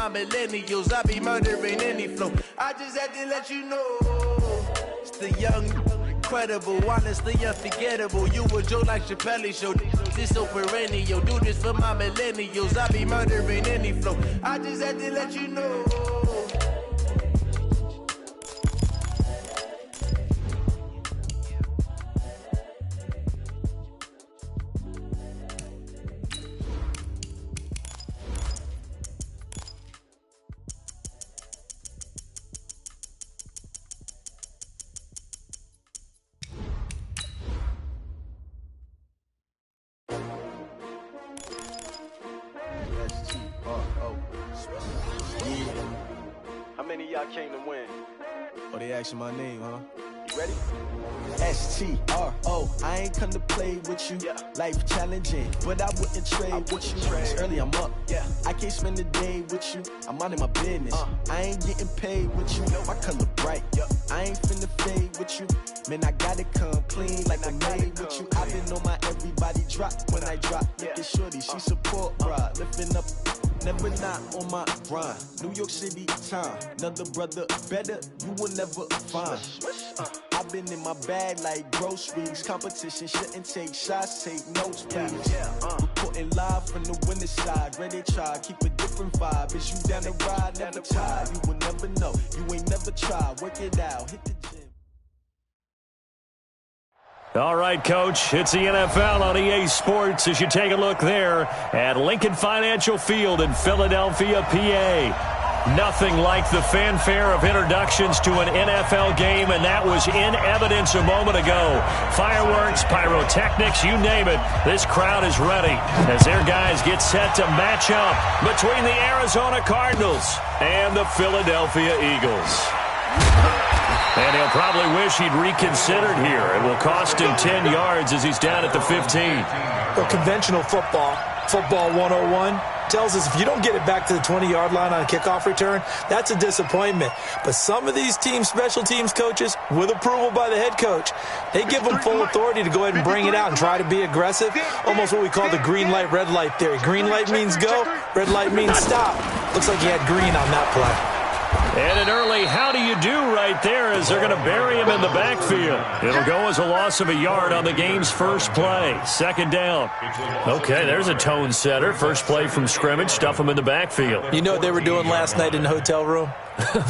my millennials. I be murdering any flow. I just had to let you know. It's the young, incredible, honestly unforgettable. You a joke like Chappelle Show. This so perennial. Do this for my millennials. I be murdering any flow. I just had to let you know. How many of y'all came to win? Oh, they asking my name, huh? You ready? S-T-R-O, I ain't come to play with you. Yeah. Life challenging, but I wouldn't trade with you. It's early, I'm up. Yeah. I can't spend the day with you. I'm minding my business. I ain't getting paid with you. My color bright. I ain't finna fade with you. Man, I gotta come clean like I'm made with you. I've been on my everybody drop when I drop. Look at shorty, she support, bruh. Lifting up. Never not on my grind. New York City time. Another brother better, you will never find. I've been in my bag like groceries. Competition shouldn't take shots, take notes, please. Reporting live from the winning side. Ready to try, keep a different vibe. Is you down the ride, never tired. You will never know, you ain't never tried. Work it out, hit the gym. All right, Coach, it's the NFL on EA Sports as you take a look there at Lincoln Financial Field in Philadelphia, PA. Nothing like the fanfare of introductions to an NFL game, and that was in evidence a moment ago. Fireworks, pyrotechnics, you name it, this crowd is ready as their guys get set to match up between the Arizona Cardinals and the Philadelphia Eagles. And he'll probably wish he'd reconsidered here. It will cost him 10 yards as he's down at the 15. Well, conventional football 101, tells us if you don't get it back to the 20-yard line on a kickoff return, that's a disappointment. But some of these teams, special teams coaches, with approval by the head coach, they give them full authority to go ahead and bring it out and try to be aggressive. Almost what we call the green light, red light theory. Green light means go, red light means stop. Looks like he had green on that play. And an early how do you do right there as they're going to bury him in the backfield. It'll go as a loss of a yard on the game's first play. Second down. Okay, there's a tone setter. First play from scrimmage. Stuff him in the backfield. You know what they were doing last night in the hotel room?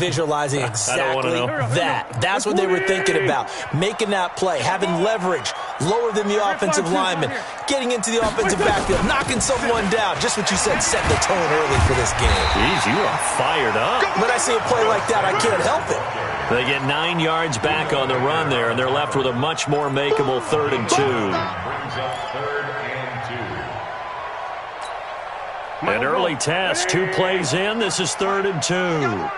Visualizing exactly that. That's what they were thinking about. Making that play, having leverage, lower than the offensive lineman, getting into the offensive backfield, knocking someone down. Just what you said, set the tone early for this game. Jeez, you are fired up. When I see a play like that, I can't help it. They get 9 yards back on the run there, and they're left with a much more makeable 3rd and 2. An early test, 2 plays in. This is 3rd and 2.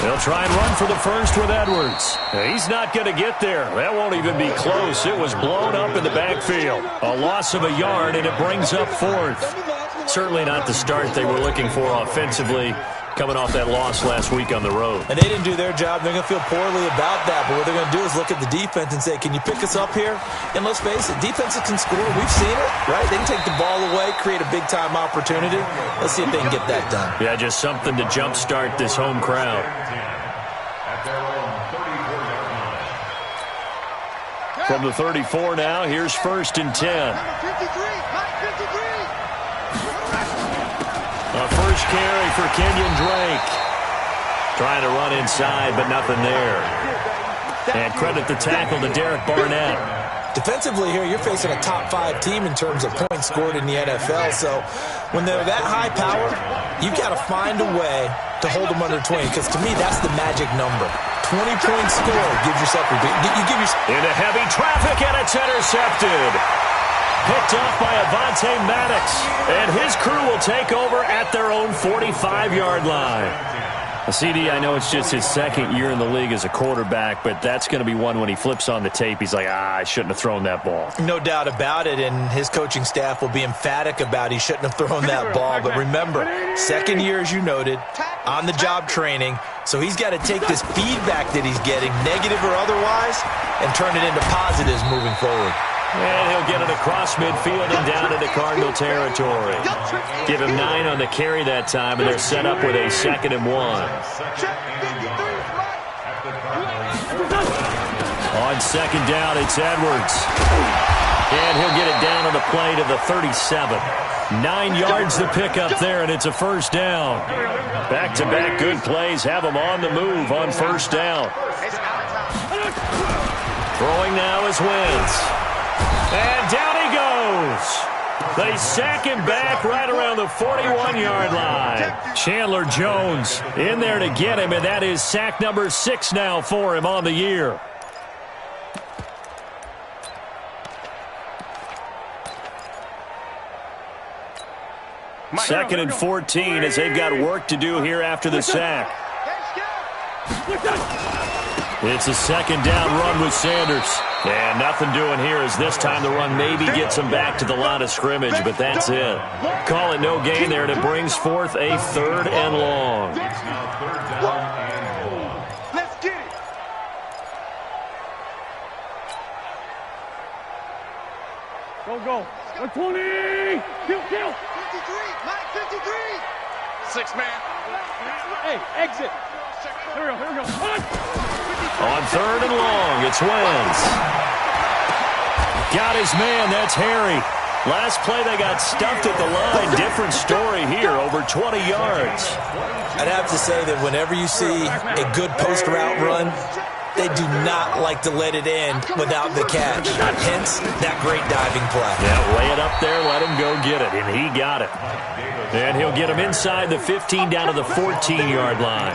They'll try and run for the first with Edwards. He's not going to get there. That won't even be close. It was blown up in the backfield. A loss of a yard, and it brings up 4th. Certainly not the start they were looking for offensively, coming off that loss last week on the road. And they didn't do their job. They're going to feel poorly about that. But what they're going to do is look at the defense and say, can you pick us up here? And let's face it, defenses can score. We've seen it, right? They can take the ball away, create a big-time opportunity. Let's see if they can get that done. Yeah, just something to jumpstart this home crowd. From the 34 now, here's 1st and 10. A first carry for Kenyon Drake. Trying to run inside, but nothing there. And credit the tackle to Derek Barnett. Defensively here, you're facing a top-5 team in terms of points scored in the NFL. So when they're that high power, you've got to find a way to hold them under 20. Because to me, that's the magic number. 20 points scored gives yourself a big. Into heavy traffic, and it's intercepted. Picked off by Avonte Maddox. And his crew will take over at their own 45-yard line. CD, I know it's just his 2nd year in the league as a quarterback, but that's going to be one when he flips on the tape, he's like, I shouldn't have thrown that ball. No doubt about it, and his coaching staff will be emphatic about he shouldn't have thrown that ball. But remember, 2nd year, as you noted, on-the-job training, so he's got to take this feedback that he's getting, negative or otherwise, and turn it into positives moving forward. And he'll get it across midfield and down into Cardinal territory. Give him 9 on the carry that time, and they're set up with a 2nd and 1. On 2nd down, it's Edwards. And he'll get it down on the play to the 37. 9 yards to pick up there, and it's a 1st down. Back-to-back good plays have them on the move on 1st down. Throwing now is Wentz. And down he goes. They sack him back right around the 41-yard line. Chandler Jones in there to get him, and that is sack number 6 now for him on the year. Second and 14 as they've got work to do here after the sack. It's a 2nd down run with Sanders. And nothing doing here as this time the run maybe gets him back to the line of scrimmage, but that's it. Call it no gain there, and it brings forth a 3rd and long. Let's get it. Go. 120. Kill. 53, Mike, 53. 6 man. Hey, exit. Here we go. On 3rd and long, it's Wentz. Got his man, that's Harry. Last play they got stuffed at the line. Different story here, over 20 yards. I'd have to say that whenever you see a good post route run, they do not like to let it in without the catch. Hence, that great diving play. Yeah, lay it up there, let him go get it, and he got it. And he'll get him inside the 15 down to the 14-yard line.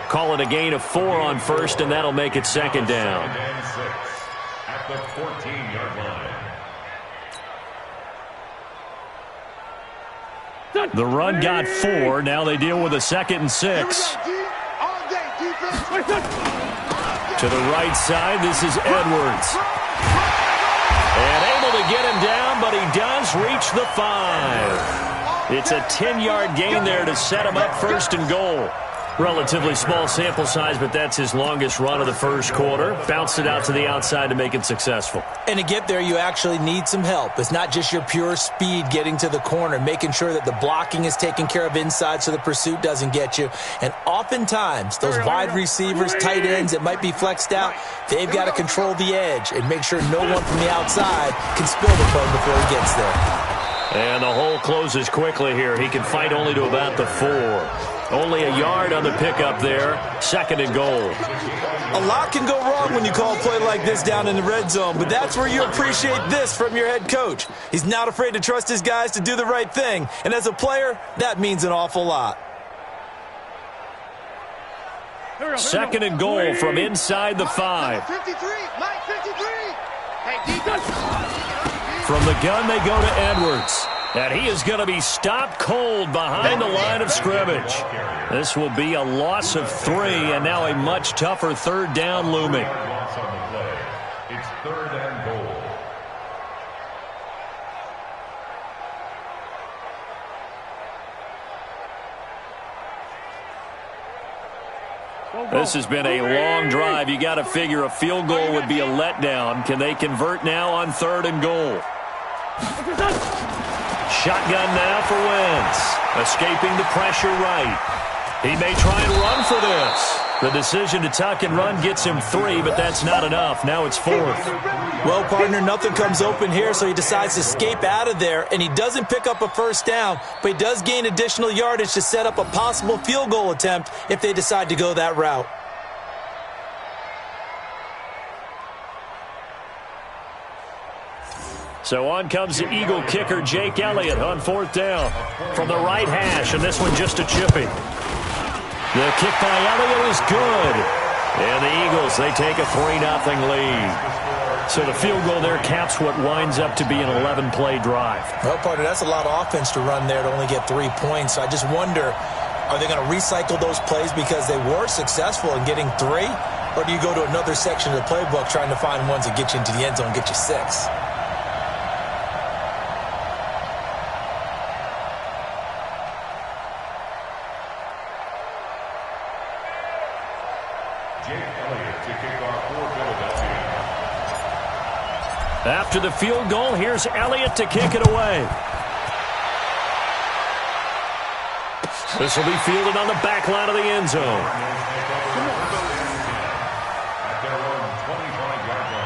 Call it a gain of 4 on 1st, and that'll make it 2nd down. At the 14-yard line. The run got 4. Now they deal with a 2nd and 6. To the right side, this is Edwards. And able to get him down, but he does reach the 5. It's a 10-yard gain there to set him up 1st and goal. Relatively small sample size, but that's his longest run of the 1st quarter. Bounced it out to the outside to make it successful. And to get there, you actually need some help. It's not just your pure speed getting to the corner, making sure that the blocking is taken care of inside so the pursuit doesn't get you. And oftentimes, those wide receivers, tight ends that might be flexed out, they've got to control the edge and make sure no one from the outside can spill the play before he gets there. And the hole closes quickly here. He can fight only to about the 4. Only a yard on the pickup there. 2nd and goal. A lot can go wrong when you call a play like this down in the red zone, but that's where you appreciate this from your head coach. He's not afraid to trust his guys to do the right thing, and as a player, that means an awful lot. 2nd and goal from inside the 5. 53, Mike, 53. Hey, From the gun, they go to Edwards. And he is going to be stopped cold behind the line of scrimmage. This will be a loss of 3, and now a much tougher 3rd down looming. It's 3rd and goal. This has been a long drive. You got to figure a field goal would be a letdown. Can they convert now on 3rd and goal? Shotgun now for Wentz. Escaping the pressure right. He may try and run for this. The decision to tuck and run gets him 3, but that's not enough. Now it's 4th. Well, partner, nothing comes open here, so he decides to escape out of there, and he doesn't pick up a 1st down, but he does gain additional yardage to set up a possible field goal attempt if they decide to go that route. So on comes the Eagle kicker, Jake Elliott, on 4th down from the right hash, and this one just a chippy. The kick by Elliott is good. And the Eagles, they take a 3-0 lead. So the field goal there caps what winds up to be an 11-play drive. Well, partner, that's a lot of offense to run there to only get 3 points. So I just wonder, are they going to recycle those plays because they were successful in getting 3? Or do you go to another section of the playbook trying to find ones that get you into the end zone and get you 6? After the field goal, here's Elliott to kick it away. This will be fielded on the back line of the end zone. At their own 25-yard line.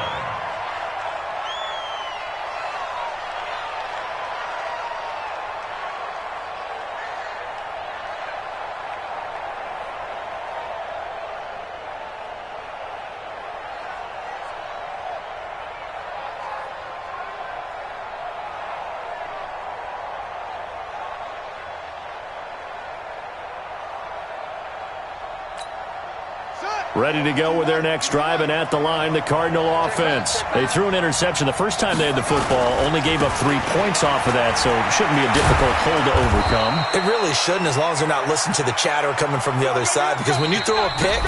Ready to go with their next drive, and at the line, the Cardinal offense. They threw an interception the first time they had the football, only gave up 3 points off of that, so it shouldn't be a difficult hole to overcome. It really shouldn't, as long as they're not listening to the chatter coming from the other side, because when you throw a pick,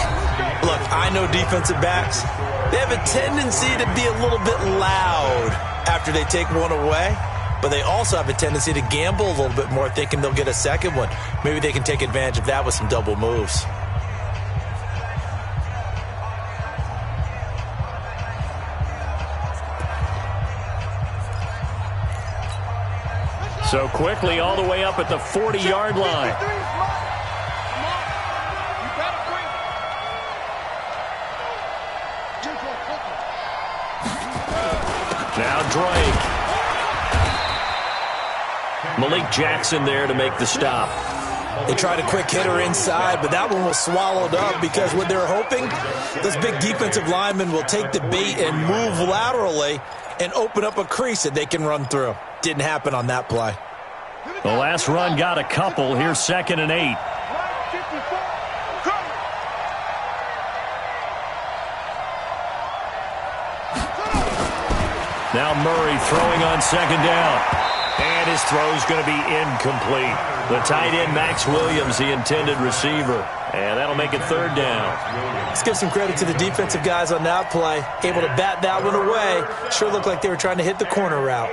look, I know defensive backs, they have a tendency to be a little bit loud after they take one away, but they also have a tendency to gamble a little bit more, thinking they'll get a second one. Maybe they can take advantage of that with some double moves. So quickly all the way up at the 40-yard line. Now Drake. Malik Jackson there to make the stop. They tried a quick hitter inside, but that one was swallowed up because what they're hoping, those big defensive linemen will take the bait and move laterally and open up a crease that they can run through. Didn't happen on that play. The last run got a couple. Here's 2nd and 8. Now Murray throwing on 2nd down. And his throw's going to be incomplete. The tight end, Max Williams, the intended receiver. And that'll make it 3rd down. Let's give some credit to the defensive guys on that play. Able to bat that one away. Sure looked like they were trying to hit the corner route.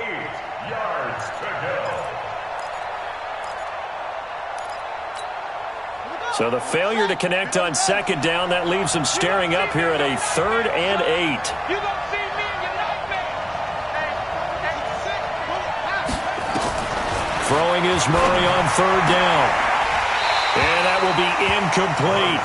So the failure to connect on 2nd down, that leaves them staring up here at a 3rd and 8. Throwing is Murray on 3rd down. And that will be incomplete.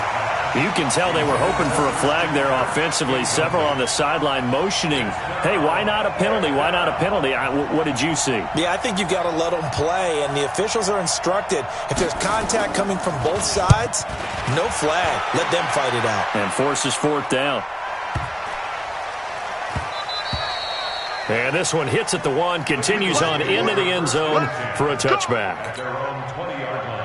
You can tell they were hoping for a flag there offensively. Several on the sideline motioning. Hey, why not a penalty? Why not a penalty? What did you see? Yeah, I think you've got to let them play, and the officials are instructed. If there's contact coming from both sides, no flag. Let them fight it out. And forces 4th down. And this one hits at the 1, continues on into the end zone for a touchback. Their own 20-yard line.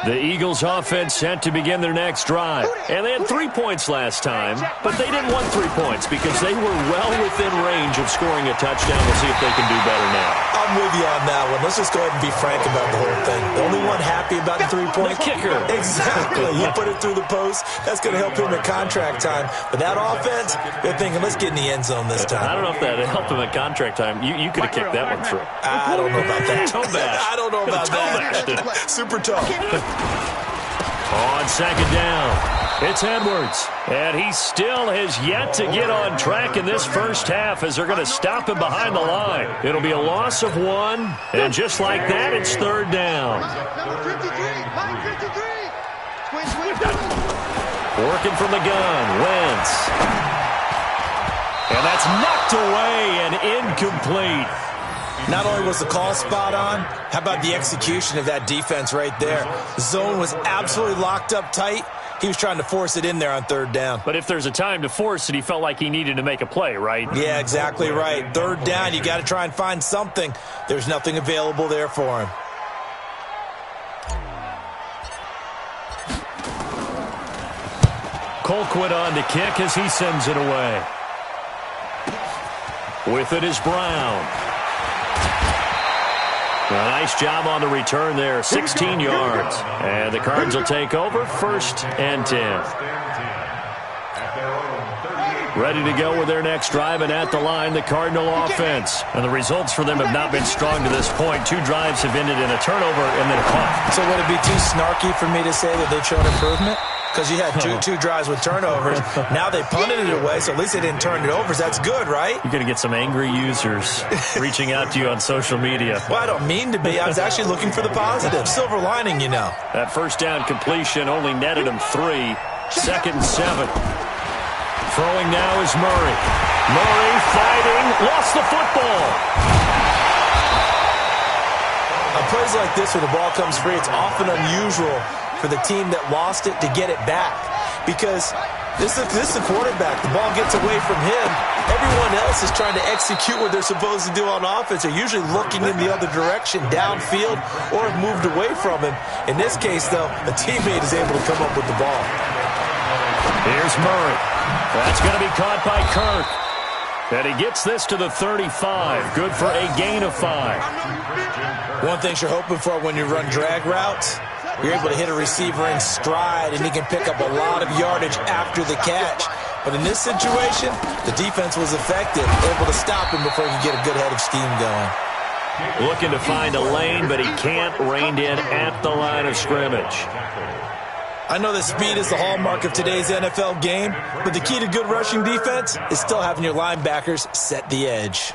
The Eagles offense set to begin their next drive. And they had 3 points last time, but they didn't want 3 points because they were well within range of scoring a touchdown. We'll see if they can do better now. I'm with you on that one. Let's just go ahead and be frank about the whole thing. The only one happy about the 3 points? The kicker. Exactly. He put it through the post. That's going to help him at contract time. But that offense, they're thinking, let's get in the end zone this time. I don't know if that helped him at contract time. You could have kicked that one through. I don't know about that. Toe bash. I don't know about that. Super tough. On 2nd down, it's Edwards. And he still has yet to get on track in this first half as they're going to stop him behind the line. It'll be a loss of 1, and just like that, it's 3rd down. Working from the gun, Wentz. And that's knocked away and incomplete. Not only was the call spot on, how about the execution of that defense right there? The zone was absolutely locked up tight. He was trying to force it in there on 3rd down. But if there's a time to force it, he felt like he needed to make a play, right? Yeah, exactly right. 3rd down, you got to try and find something. There's nothing available there for him. Colquitt on to kick as he sends it away. With it is Brown. A nice job on the return there, 16 yards. And the Cards will take over 1st and 10. At their own 38 Ready to go with their next drive, and at the line, the Cardinal offense. And the results for them have not been strong to this point. 2 drives have ended in a turnover and then a punt. So would it be too snarky for me to say that they've shown improvement? Because you had two drives with turnovers. Now they punted it away, so at least they didn't turn it over. So that's good, right? You're going to get some angry users reaching out to you on social media. Well, I don't mean to be. I was actually looking for the positive. Silver lining, you know. That first down completion only netted him 3. 2nd and 7. Throwing now is Murray. Murray fighting. Lost the football. On plays like this where the ball comes free, it's often unusual for the team that lost it to get it back. Because this is the quarterback. The ball gets away from him. Everyone else is trying to execute what they're supposed to do on offense. They're usually looking in the other direction, downfield, or have moved away from him. In this case, though, a teammate is able to come up with the ball. Here's Murray. That's going to be caught by Kirk. And he gets this to the 35. Good for a gain of 5. One thing you're hoping for when you run drag routes, you're able to hit a receiver in stride, and he can pick up a lot of yardage after the catch. But in this situation, the defense was effective, able to stop him before he could get a good head of steam going. Looking to find a lane, but he can't. Reined in at the line of scrimmage. I know that speed is the hallmark of today's NFL game, but the key to good rushing defense is still having your linebackers set the edge.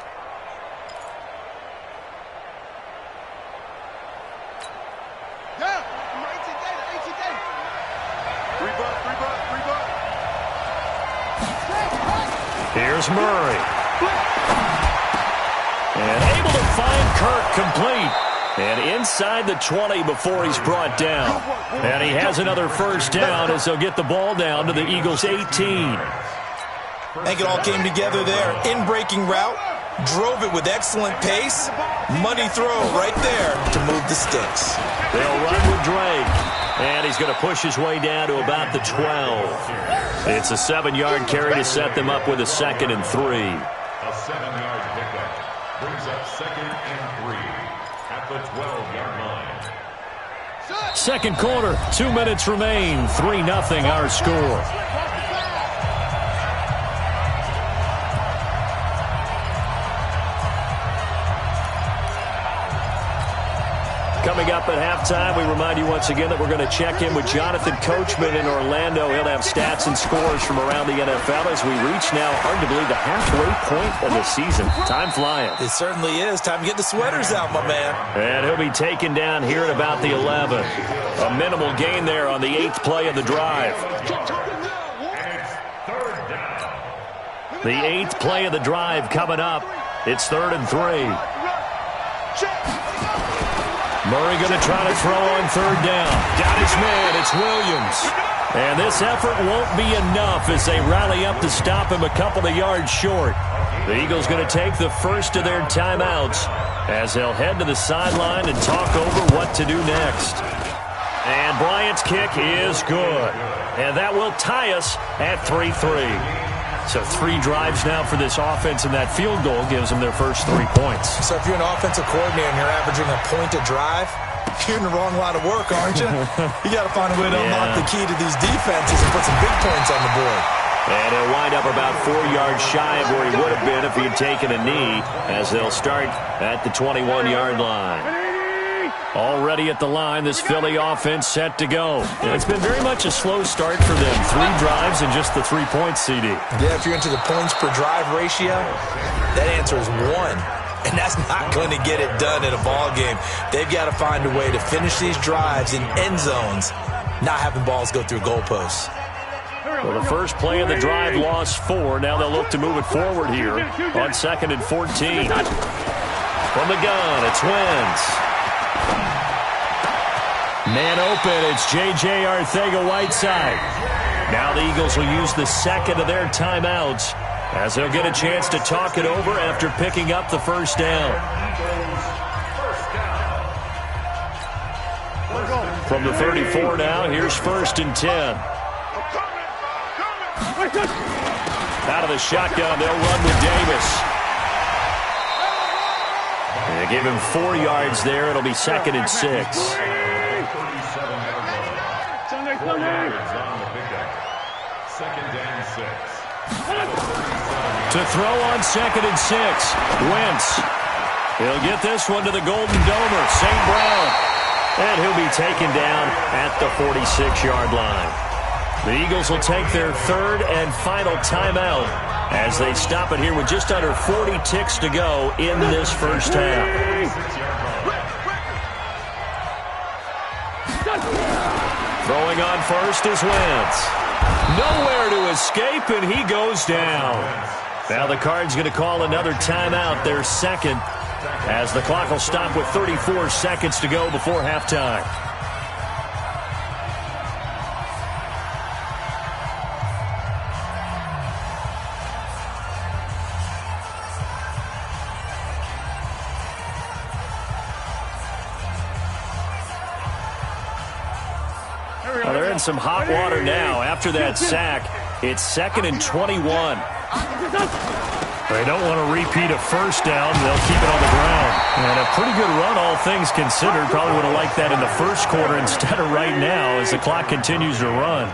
Here's Murray. And able to find Kirk complete. And inside the 20 before he's brought down. And he has another first down as they'll get the ball down to the Eagles' 18. I think it all came together there. In-breaking route, drove it with excellent pace. Money throw right there to move the sticks. They'll run with Drake. And he's going to push his way down to about the 12. It's a 7-yard carry to set them up with a 2nd and 3. A 7-yard pickup brings up 2nd and 3 at the 12-yard line. Second quarter, 2 minutes remain. 3-0 our score. Coming up at halftime, we remind you once again that we're going to check in with Jonathan Coachman in Orlando. He'll have stats and scores from around the NFL as we reach now, hard to believe, the halfway point of the season. Time flying. It certainly is. Time to get the sweaters out, my man. And he'll be taken down here at about the 11. A minimal gain there on the 8th play of the drive. The 8th play of the drive coming up. It's 3rd and 3. Murray going to try to throw on 3rd down. Got his man. It's Williams. And this effort won't be enough as they rally up to stop him a couple of yards short. The Eagles going to take the first of their timeouts as they'll head to the sideline and talk over what to do next. And Bryant's kick is good. And that will tie us at 3-3. So 3 drives now for this offense, and that field goal gives them their first 3 points. So if you're an offensive coordinator and you're averaging a point a drive, you're in the wrong line of work, aren't you? You got to find a way to unlock the key to these defenses and put some big points on the board. And he'll wind up about 4 yards shy of where he would have been if he had taken a knee, as they'll start at the 21-yard line. Already at the line, this Philly offense set to go. It's been very much a slow start for them. 3 drives and just the 3 points, CD. Yeah, if you're into the points per drive ratio, that answer is 1. And that's not going to get it done in a ball game. They've got to find a way to finish these drives in end zones, not having balls go through goalposts. Well, the first play of the drive lost 4. Now they'll look to move it forward here on 2nd and 14. From the gun, it's Wentz. Man open, it's J.J. Arcega-Whiteside. Now the Eagles will use the 2nd of their timeouts as they'll get a chance to talk it over after picking up the first down. From the 34 now, here's 1st and 10. Out of the shotgun, they'll run with Davis. They give him 4 yards there. It'll be 2nd and 6. 4 yards on the pickup. 2nd and 6. To throw on 2nd and 6. Wentz. He'll get this one to the Golden Domer, St. Brown. And he'll be taken down at the 46-yard line. The Eagles will take their 3rd and final timeout as they stop it here with just under 40 ticks to go in this first half. Throwing on first is Wentz. Nowhere to escape, and he goes down. Now the Cards going to call another timeout, their 2nd, as the clock will stop with 34 seconds to go before halftime. Well, they're in some hot water now. After that sack, it's 2nd and 21. They don't want to repeat a first down. They'll keep it on the ground. And a pretty good run, all things considered. Probably would have liked that in the first quarter instead of right now as the clock continues to run.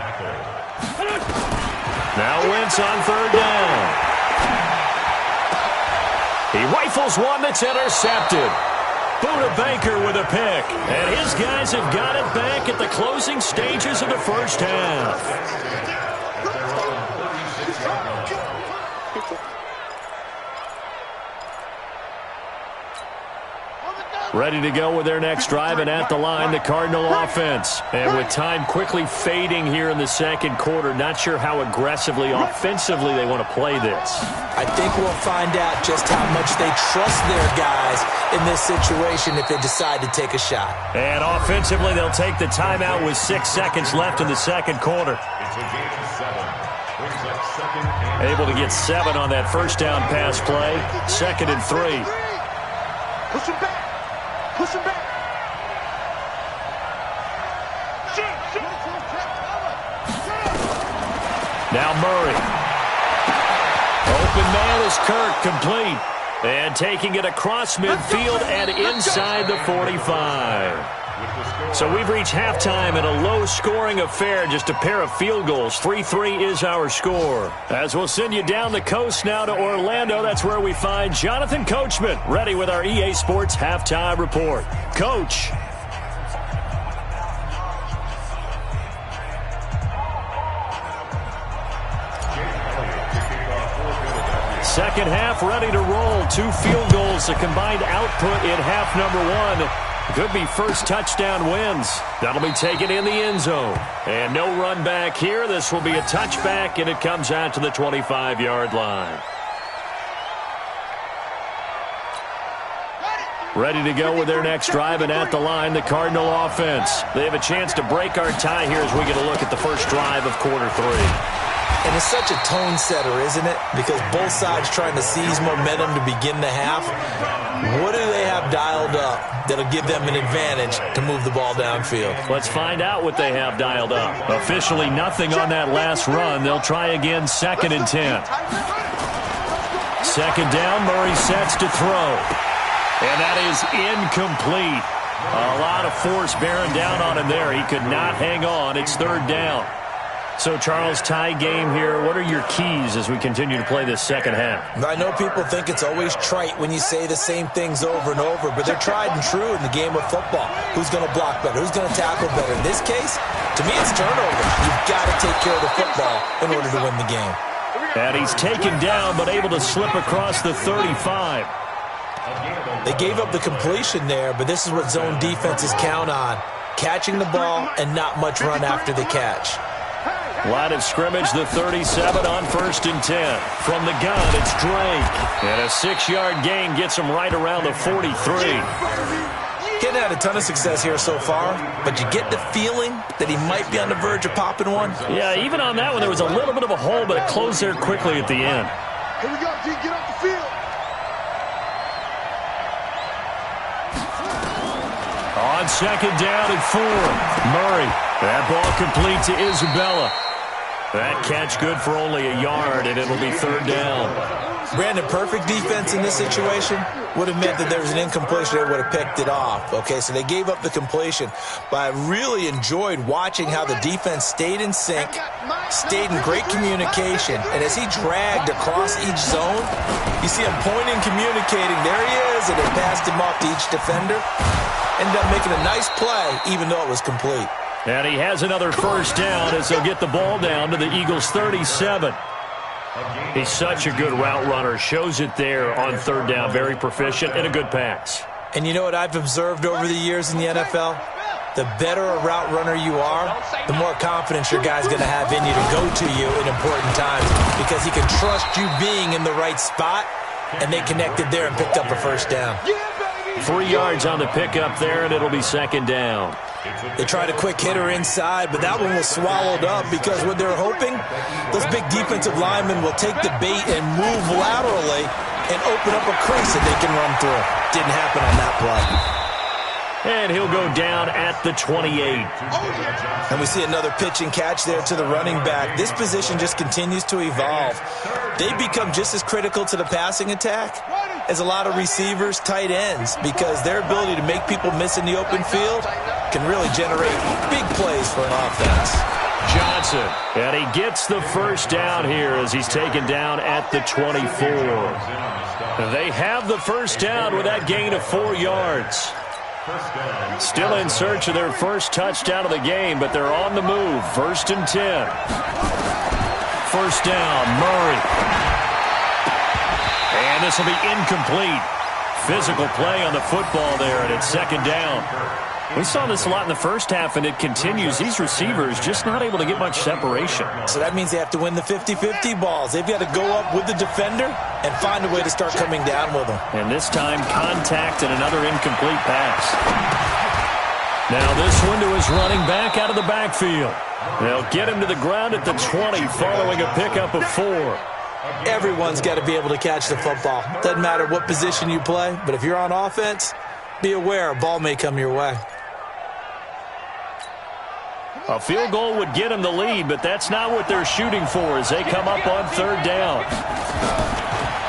Now Wentz on 3rd down. He rifles one that's intercepted. Buda Baker with a pick. And his guys have got it back at the closing stages of the first half. Ready to go with their next drive, and at the line, the Cardinal offense. And with time quickly fading here in the 2nd quarter, not sure how aggressively, offensively they want to play this. I think we'll find out just how much they trust their guys in this situation if they decide to take a shot. And offensively, they'll take the timeout with 6 seconds left in the 2nd quarter. It's a game of 7. Brings up 2nd and Able to get 7 on that first down pass play. 2nd and 3. Push him back. Push him back. Now Murray. Open man is Kirk, complete. And taking it across midfield and inside the 45. So we've reached halftime in a low-scoring affair, just a pair of field goals. 3-3 is our score. As we'll send you down the coast now to Orlando, that's where we find Jonathan Coachman, ready with our EA Sports Halftime Report. Coach. Second half ready to roll. 2 field goals, a combined output in half number 1. Could be first touchdown wins. That'll be taken in the end zone. And no run back here. This will be a touchback, and it comes out to the 25-yard line. Ready to go with their next drive, and at the line, the Cardinal offense. They have a chance to break our tie here as we get a look at the first drive of quarter 3. And it's such a tone setter, isn't it? Because both sides trying to seize momentum to begin the half. What do they have dialed up that'll give them an advantage to move the ball downfield? Let's find out what they have dialed up. Officially nothing on that last run. They'll try again, 2nd and 10. 2nd down, Murray sets to throw. And that is incomplete. A lot of force bearing down on him there. He could not hang on. It's 3rd down. So, Charles, tie game here. What are your keys as we continue to play this second half? I know people think it's always trite when you say the same things over and over, but they're tried and true in the game of football. Who's going to block better? Who's going to tackle better? In this case, to me, it's turnovers. You've got to take care of the football in order to win the game. And he's taken down, but able to slip across the 35. They gave up the completion there, but this is what zone defenses count on. Catching the ball and not much run after the catch. Line of scrimmage, the 37 on 1st and 10. From the gun, it's Drake. And a 6-yard gain gets him right around the 43. Getting had a ton of success here so far, but you get the feeling that he might be on the verge of popping one. Yeah, even on that one, there was a little bit of a hole, but it closed there quickly at the end. Here we go, D. Get off the field. On 2nd down and 4. Murray. That ball complete to Isabella. That catch good for only a yard, and it'll be third down. Brandon, perfect defense in this situation would have meant that there was an incompletion that would have picked it off. Okay, so they gave up the completion. But I really enjoyed watching how the defense stayed in sync, stayed in great communication, and as he dragged across each zone, you see him pointing, communicating. There he is, and they passed him off to each defender. Ended up making a nice play, even though it was complete. And he has another first down as they'll get the ball down to the Eagles' 37. He's such a good route runner. Shows it there on third down. Very proficient and a good pass. And you know what I've observed over the years in the NFL? The better a route runner you are, the more confidence your guy's going to have in you to go to you in important times because he can trust you being in the right spot, and they connected there and picked up a first down. 3 yards on the pickup there, and it'll be second down. They tried a quick hitter inside, but that one was swallowed up because what they're hoping, those big defensive linemen will take the bait and move laterally and open up a crease that they can run through. Didn't happen on that play. And he'll go down at the 28. And we see another pitch and catch there to the running back. This position just continues to evolve. They become just as critical to the passing attack as a lot of receivers, tight ends, because their ability to make people miss in the open field can really generate big plays for an offense. Johnson, and he gets the first down here as he's taken down at the 24. They have the first down with that gain of 4 yards. Still in search of their first touchdown of the game, but they're on the move. 1st and 10. First down, Murray. And this will be incomplete. Physical play on the football there, and it's second down. We saw this a lot in the first half, and it continues. These receivers just not able to get much separation. So that means they have to win the 50-50 balls. They've got to go up with the defender and find a way to start coming down with them. And this time, contact and another incomplete pass. Now this one to his running back out of the backfield. They'll get him to the ground at the 20 following a pickup of 4. Everyone's got to be able to catch the football. Doesn't matter what position you play, but if you're on offense, be aware a ball may come your way. A field goal would get them the lead, but that's not what they're shooting for as they come up on third down.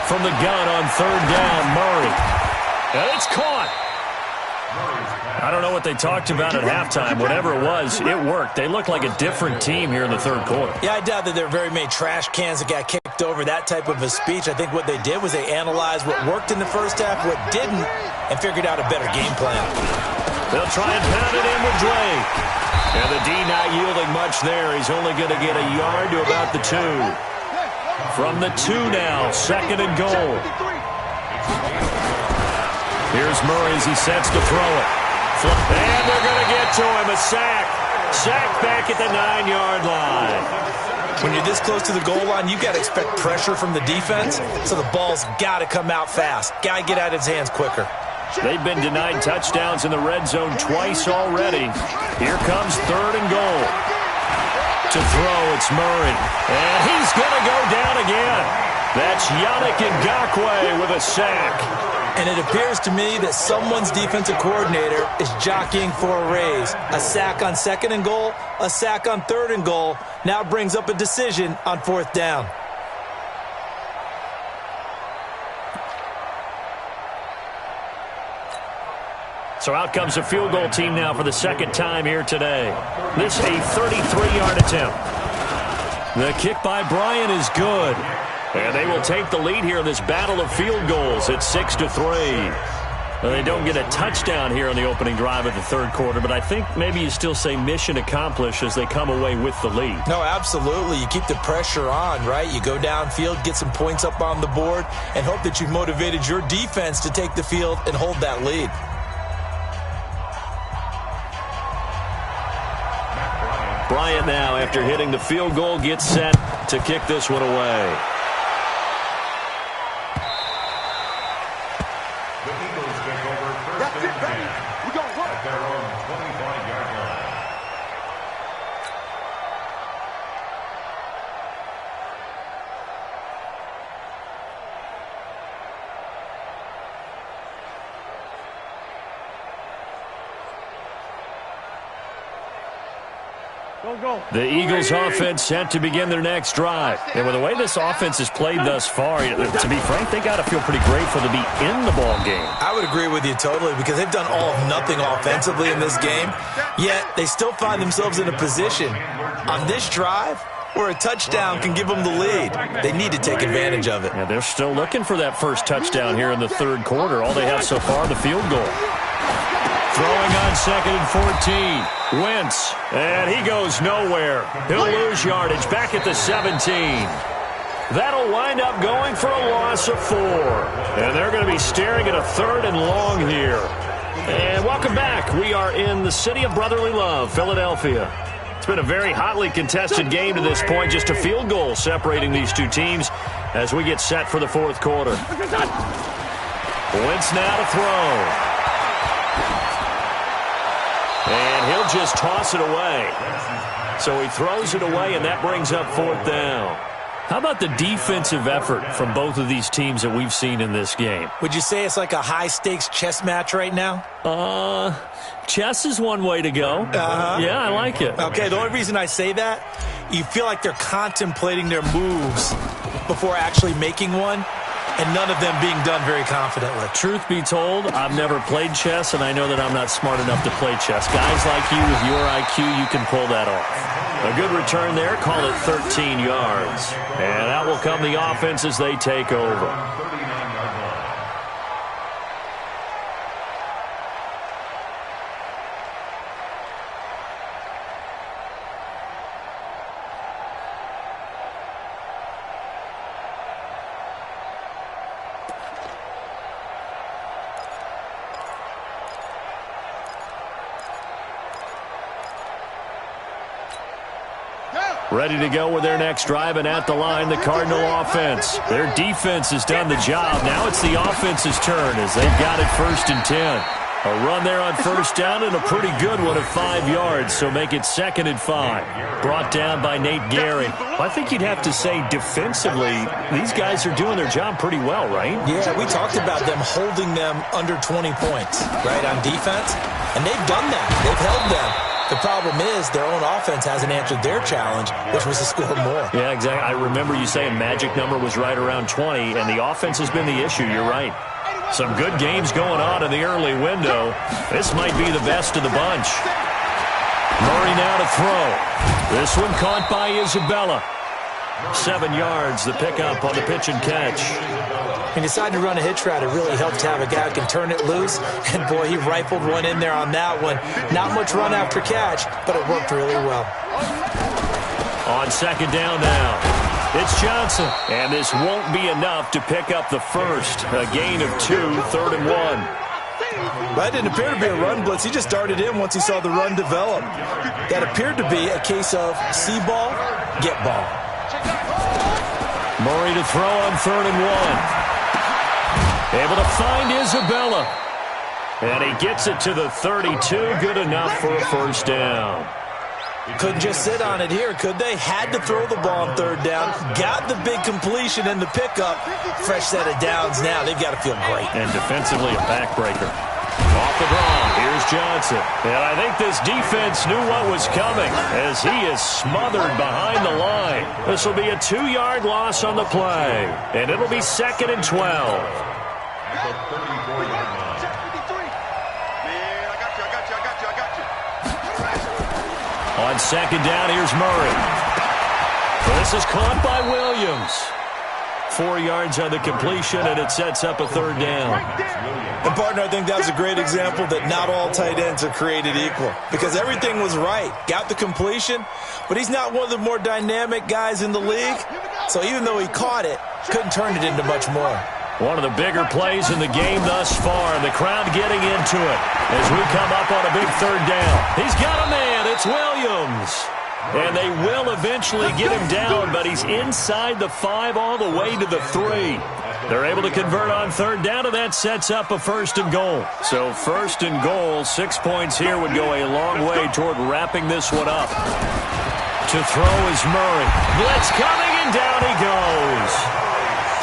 From the gun on third down, Murray. And it's caught. I don't know what they talked about at halftime. Whatever it was, it worked. They look like a different team here in the third quarter. Yeah, I doubt that there are very many trash cans that got kicked over, that type of a speech. I think what they did was they analyzed what worked in the first half, what didn't, and figured out a better game plan. They'll try and pound it in with Drake. And the D not yielding much there. He's only going to get a yard to about the 2. From the 2 now, 2nd and goal. Here's Murray as he sets to throw it. And they're going to get to him. A sack. Sack back at the 9-yard line. When you're this close to the goal line, you've got to expect pressure from the defense, so the ball's got to come out fast. Got to get out of his hands quicker. They've been denied touchdowns in the red zone twice already. Here comes 3rd and goal. To throw, it's Murray. And he's going to go down again. That's Yannick Ngakoue with a sack. And it appears to me that someone's defensive coordinator is jockeying for a raise. A sack on 2nd and goal, a sack on 3rd and goal. Now brings up a decision on 4th down. So out comes a field goal team now for the 2nd time here today. This a 33-yard attempt. The kick by Bryant is good. And they will take the lead here in this battle of field goals at 6-3. Well, they don't get a touchdown here on the opening drive of the 3rd quarter, but I think maybe you still say mission accomplished as they come away with the lead. No, absolutely. You keep the pressure on, right? You go downfield, get some points up on the board, and hope that you've motivated your defense to take the field and hold that lead. Bryant now, after hitting the field goal, gets set to kick this one away. The Eagles take over 1st and 10 at their own 25-yard line. The Eagles offense set to begin their next drive. And with the way this offense has played thus far, to be frank, they got to feel pretty grateful to be in the ball game. I would agree with you totally because they've done all of nothing offensively in this game, yet they still find themselves in a position on this drive where a touchdown can give them the lead. They need to take advantage of it. Yeah, they're still looking for that first touchdown here in the third quarter. All they have so far, the field goal. Throwing on 2nd and 14. Wentz, and he goes nowhere. He'll lose yardage back at the 17. That'll wind up going for a loss of 4. And they're going to be staring at a 3rd and long here. And welcome back. We are in the city of brotherly love, Philadelphia. It's been a very hotly contested game to this point. Just a field goal separating these two teams as we get set for the fourth quarter. Wentz now to throw. And he'll just toss it away. So he throws it away, and that brings up 4th down. How about the defensive effort from both of these teams that we've seen in this game? Would you say it's like a high-stakes chess match right now? Chess is one way to go. Yeah, I like it. Okay, the only reason I say that, you feel like they're contemplating their moves before actually making one, and none of them being done very confidently. Truth be told, I've never played chess, and I know that I'm not smart enough to play chess. Guys like you with your IQ, you can pull that off. A good return there, call it 13 yards. And that will come the offense as they take over. Ready to go with their next drive, and at the line, the Cardinal offense. Their defense has done the job. Now it's the offense's turn as they've got it 1st and 10. A run there on 1st down and a pretty good one of 5 yards, so make it 2nd and 5. Brought down by Nate Gehring. I think you'd have to say defensively, these guys are doing their job pretty well, right? Yeah, we talked about them holding them under 20 points, right, on defense, and they've done that. They've held them. The problem is their own offense hasn't answered their challenge, which was to score more. Yeah, exactly. I remember you saying magic number was right around 20, and the offense has been the issue. You're right. Some good games going on in the early window. This might be the best of the bunch. Murray now to throw. This one caught by Isabella. 7 yards, the pickup on the pitch and catch. He decided to run a hitch route. It really helped to have a guy who can turn it loose. And, boy, he rifled one in there on that one. Not much run after catch, but it worked really well. On 2nd down now, it's Johnson. And this won't be enough to pick up the first. A gain of 2, 3rd and 1. That didn't appear to be a run blitz. He just darted in once he saw the run develop. That appeared to be a case of see ball, get ball. Murray to throw on 3rd and 1. Able to find Isabella. And he gets it to the 32. Good enough for a 1st down. Couldn't just sit on it here, could they? Had to throw the ball on 3rd down. Got the big completion and the pickup. Fresh set of downs now. They've got to feel great. And defensively, a backbreaker. Off the draw, here's Johnson. And I think this defense knew what was coming as he is smothered behind the line. This will be a 2-yard loss on the play. And it'll be 2nd and 12. On 2nd down, here's Murray. This is caught by Williams. 4 yards on the completion, and it sets up a 3rd down. And, partner, I think that was a great example that not all tight ends are created equal because everything was right. Got the completion, but he's not one of the more dynamic guys in the league. So even though he caught it, couldn't turn it into much more. One of the bigger plays in the game thus far, and the crowd getting into it as we come up on a big 3rd down. He's got a man. It's Williams. And they will eventually get him down, but he's inside the 5 all the way to the 3. They're able to convert on 3rd down, and that sets up a 1st and goal. So 1st and goal, 6 points here would go a long way toward wrapping this one up. To throw is Murray. Blitz coming, and down he goes.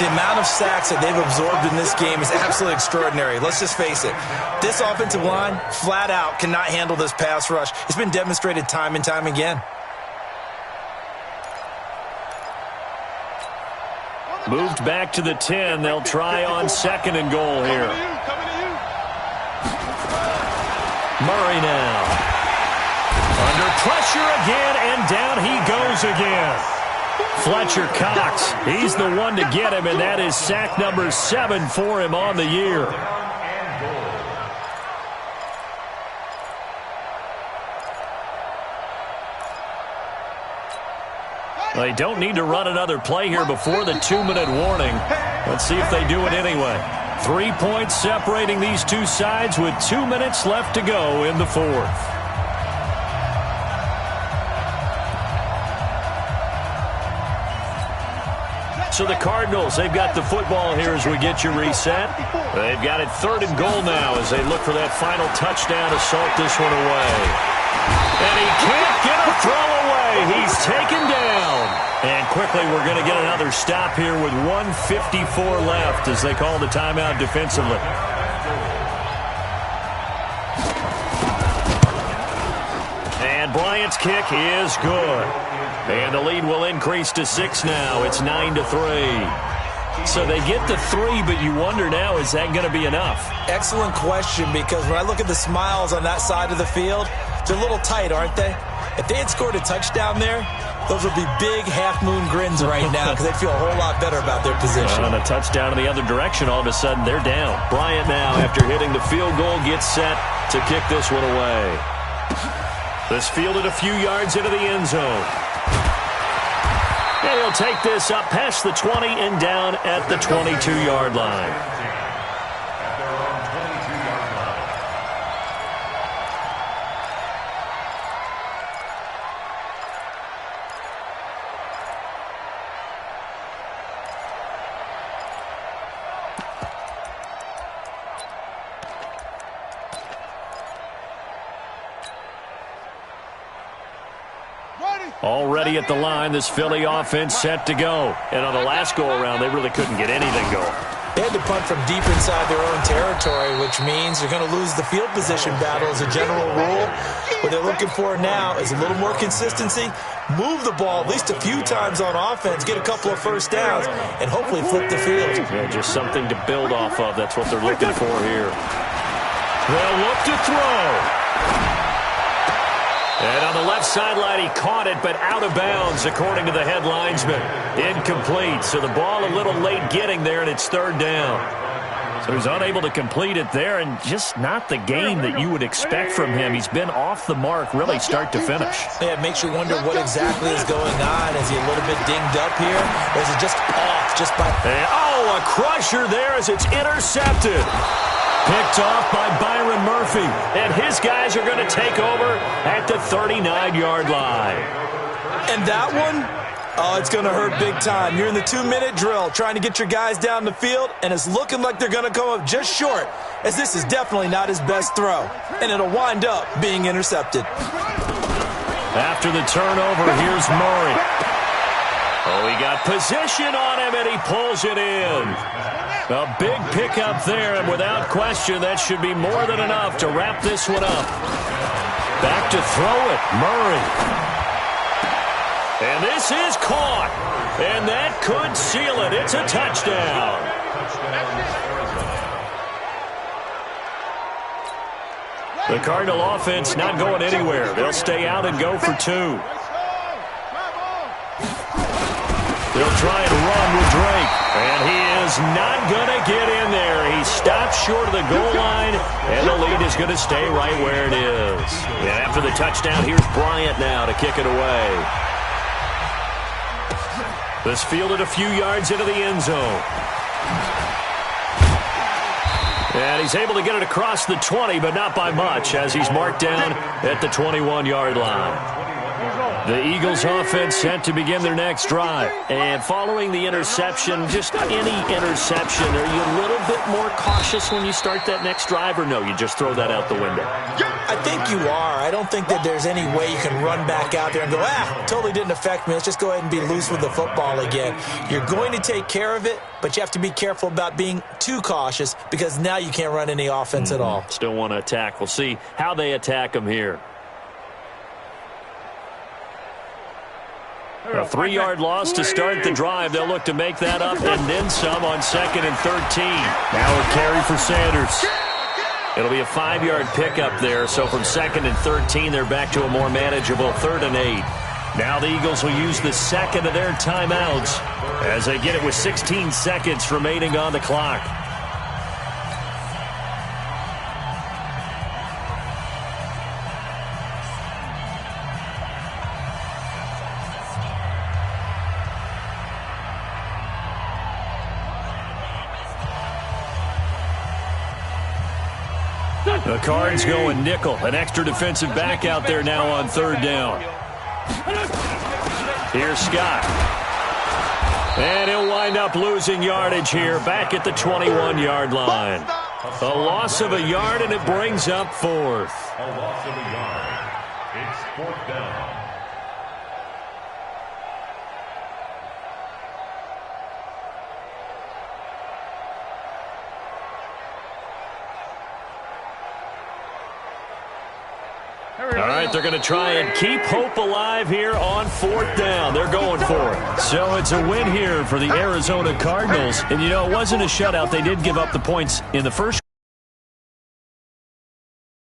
The amount of sacks that they've absorbed in this game is absolutely extraordinary. Let's just face it. This offensive line, flat out, cannot handle this pass rush. It's been demonstrated time and time again. Moved back to the 10. They'll try on 2nd and goal here. Murray now. Under pressure again, and down he goes again. Fletcher Cox, he's the one to get him, and that is sack number 7 for him on the year. They don't need to run another play here before the 2-minute warning. Let's see if they do it anyway. 3 points separating these two sides with 2 minutes left to go in the 4th. So the Cardinals, they've got the football here as we get you reset. They've got it 3rd and goal now as they look for that final touchdown to salt this one away. And he can't get a throw away. He's taken down. And quickly we're going to get another stop here with 1:54 left as they call the timeout defensively. And Bryant's kick is good. And the lead will increase to 6 now. It's 9-3. So they get to 3, but you wonder now, is that going to be enough? Excellent question, because when I look at the smiles on that side of the field, they're a little tight, aren't they? If they had scored a touchdown there, those would be big half-moon grins right now because they'd feel a whole lot better about their position. On a touchdown in the other direction, all of a sudden they're down. Bryant now, after hitting the field goal, gets set to kick this one away. This fielded a few yards into the end zone. And he'll take this up past the 20 and down at the 22-yard line. Already at the line, this Philly offense set to go. And on the last go-around, they really couldn't get anything going. They had to punt from deep inside their own territory, which means they're going to lose the field position battle as a general rule. What they're looking for now is a little more consistency, move the ball at least a few times on offense, get a couple of first downs, and hopefully flip the field. Yeah, just something to build off of. That's what they're looking for here. They'll look to throw. And on the left sideline, he caught it, but out of bounds, according to the head linesman. Incomplete, so the ball a little late getting there, and it's 3rd down. So he's unable to complete it there, and just not the game that you would expect from him. He's been off the mark, really, start to finish. Yeah, it makes you wonder what exactly is going on. Is he a little bit dinged up here, or is it just off just by... And, a crusher there as it's intercepted. Picked off by Byron Murphy, and his guys are going to take over at the 39-yard line. And that one, it's going to hurt big time. You're in the 2-minute drill trying to get your guys down the field, and it's looking like they're going to come up just short, as this is definitely not his best throw, and it'll wind up being intercepted. After the turnover, here's Murray. Oh, he got position on him, and he pulls it in. A big pickup there, and without question, that should be more than enough to wrap this one up. Back to throw it, Murray. And this is caught, and that could seal it. It's a touchdown. The Cardinal offense not going anywhere. They'll stay out and go for 2. They'll try and run with Drake, and he is not going to get in there. He stops short of the goal line, and the lead is going to stay right where it is. And after the touchdown, here's Bryant now to kick it away. This fielded a few yards into the end zone. And he's able to get it across the 20, but not by much, as he's marked down at the 21-yard line. The Eagles offense set to begin their next drive. And following the interception, just any interception, are you a little bit more cautious when you start that next drive, or no, you just throw that out the window? I think you are. I don't think that there's any way you can run back out there and go, totally didn't affect me. Let's just go ahead and be loose with the football again. You're going to take care of it, but you have to be careful about being too cautious because now you can't run any offense at all. Still want to attack. We'll see how they attack them here. A 3-yard loss to start the drive. They'll look to make that up and then some on 2nd and 13. Now a carry for Sanders. It'll be a 5-yard pickup there. So from 2nd and 13, they're back to a more manageable 3rd and 8. Now the Eagles will use the second of their timeouts as they get it with 16 seconds remaining on the clock. The Cards going nickel. An extra defensive back out there now on 3rd down. Here's Scott. And he'll wind up losing yardage here back at the 21-yard line. A loss of a yard, and it brings up 4th. A loss of a yard. It's 4th down. All right, they're going to try and keep hope alive here on 4th down. They're going for it. So it's a win here for the Arizona Cardinals. And, you know, it wasn't a shutout. They did give up the points in the first